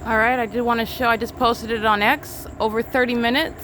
All right, I did want to show, I just posted it on X, over 30 minutes,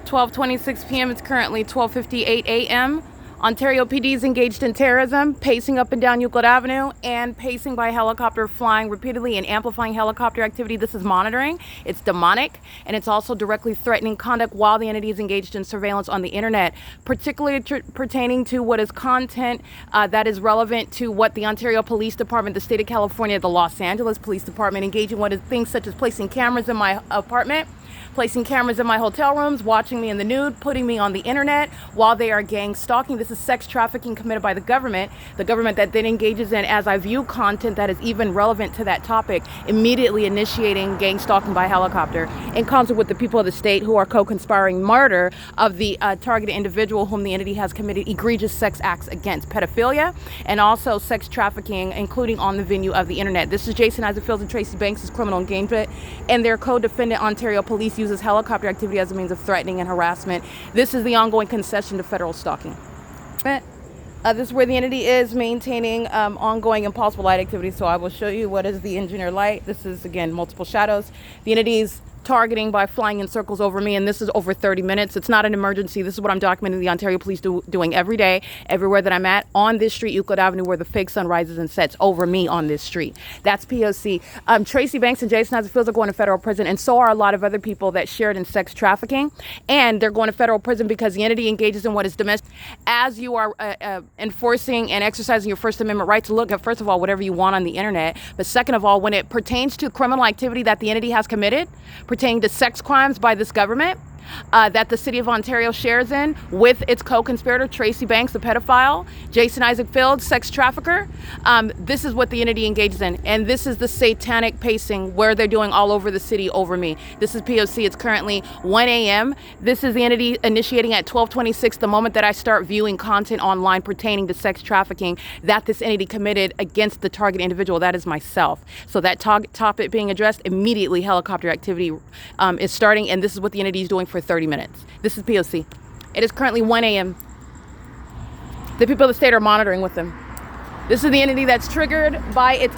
12:26 p.m. It's currently 12:58 a.m. Ontario PD is engaged in terrorism, pacing up and down Euclid Avenue, and pacing by helicopter, flying repeatedly and amplifying helicopter activity. This is monitoring. It's demonic, and it's also directly threatening conduct while the entity is engaged in surveillance on the internet, particularly pertaining to what is content that is relevant to what the Ontario Police Department, the state of California, the Los Angeles Police Department engage in, what is things such as placing cameras in my apartment, placing cameras in my hotel rooms, watching me in the nude, putting me on the internet while they are gang stalking. This is sex trafficking committed by the government that then engages in, as I view content that is even relevant to that topic, immediately initiating gang stalking by helicopter in concert with the people of the state who are co-conspiring murder of the targeted individual whom the entity has committed egregious sex acts against, pedophilia, and also sex trafficking, including on the venue of the internet. This is Jason Isaac Fields and Tracy Banks' criminal engagement, and their co-defendant Ontario Police uses helicopter activity as a means of threatening and harassment. This is the ongoing concession to federal stalking. This is where the entity is maintaining ongoing impulsive light activity. So I will show you what is the engineer light. This is, again, multiple shadows. The entity's targeting by flying in circles over me, and this is over 30 minutes. It's not an emergency. This is what I'm documenting the Ontario Police doing every day, everywhere that I'm at, on this street, Euclid Avenue, where the fake sun rises and sets over me on this street. That's P.O.C. Tracy Banks and Jason Isaac Fields are going to federal prison, and so are a lot of other people that shared in sex trafficking, and they're going to federal prison because the entity engages in what is domestic. As you are enforcing and exercising your First Amendment right to look at, first of all, whatever you want on the internet, but second of all, when it pertains to criminal activity that the entity has committed, pertaining to sex crimes by this government, that the city of Ontario shares in with its co-conspirator, Tracy Banks, the pedophile, Jason Isaac Fields, sex trafficker. This is what the entity engages in. And this is the satanic pacing where they're doing all over the city over me. This is P.O.C. It's currently 1 a.m. This is the entity initiating at 12:26, the moment that I start viewing content online pertaining to sex trafficking that this entity committed against the target individual. That is myself. So that topic being addressed, immediately helicopter activity is starting, and this is what the entity is doing for 30 minutes. This is P.O.C. It is currently 1 a.m. The people of the state are monitoring with them. This is the entity that's triggered by its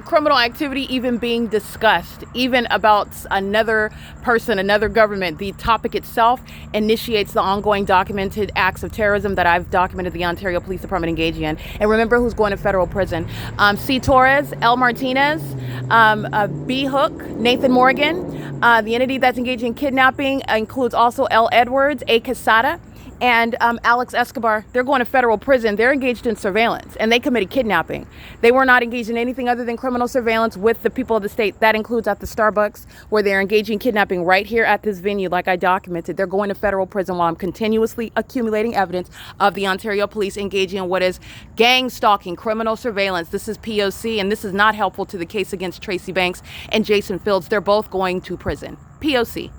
criminal activity even being discussed, even about another person, another government. The topic itself initiates the ongoing documented acts of terrorism that I've documented the Ontario Police Department engaging in. And remember who's going to federal prison. C. Torres, L. Martinez, B. Hook, Nathan Morgan. The entity that's engaging in kidnapping includes also L. Edwards, A. Quesada, and Alex Escobar. They're going to federal prison. They're engaged in surveillance, and they committed kidnapping. They were not engaged in anything other than criminal surveillance with the people of the state. That includes at the Starbucks, where they're engaging in kidnapping right here at this venue, like I documented. They're going to federal prison while I'm continuously accumulating evidence of the Ontario Police engaging in what is gang stalking, criminal surveillance. This is P.O.C., and this is not helpful to the case against Tracy Banks and Jason Fields. They're both going to prison. P.O.C.